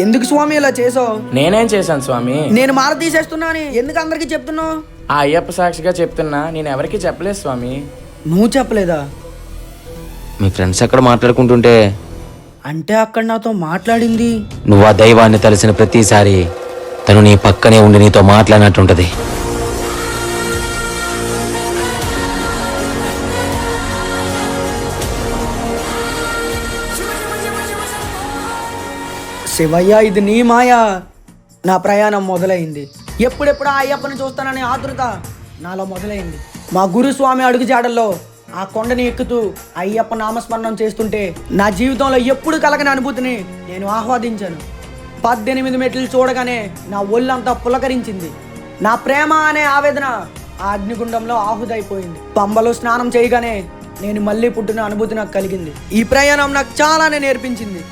ఎందుకు స్వామి ఇలా చేసావు? నేనేం చేశాను స్వామి? నేను మాల తీసేస్తున్నాను ఎందుకు అందరికి చెప్తున్నావు? ఆ అయ్యప్ప సాక్షిగా చెప్తున్నా, నేను ఎవరికి చెప్పలేదు స్వామి. నువ్వు చెప్పలేదా? మీ ఫ్రెండ్స్ అక్కడ మాట్లాడుకుంటుంటే అంటే అక్కడ నాతో మాట్లాడింది నువ్వు ఆ దైవాన్ని తలసిన ప్రతిసారి తను నీ పక్కనే ఉండి నీతో మాట్లాడినట్టుంటది. శివయ్య, ఇది నీ మాయా. నా ప్రయాణం మొదలైంది. ఎప్పుడెప్పుడు ఆ అయ్యప్పని చూస్తాననే ఆతృత నాలో మొదలైంది. మా గురుస్వామి అడుగుజాడల్లో ఆ కొండని ఎక్కుతూ అయ్యప్ప నామస్మరణం చేస్తుంటే నా జీవితంలో ఎప్పుడు కలగని అనుభూతిని నేను ఆహ్వాదించాను. 18 మెట్లు చూడగానే నా ఒళ్ళంతా పులకరించింది. నా ప్రేమ అనే ఆవేదన ఆ అగ్నిగుండంలో ఆహుదైపోయింది. పంబలో స్నానం చేయగానే నేను మళ్ళీ పుట్టిన అనుభూతి నాకు కలిగింది. ఈ ప్రయాణం నాకు చాలానే నేర్పించింది.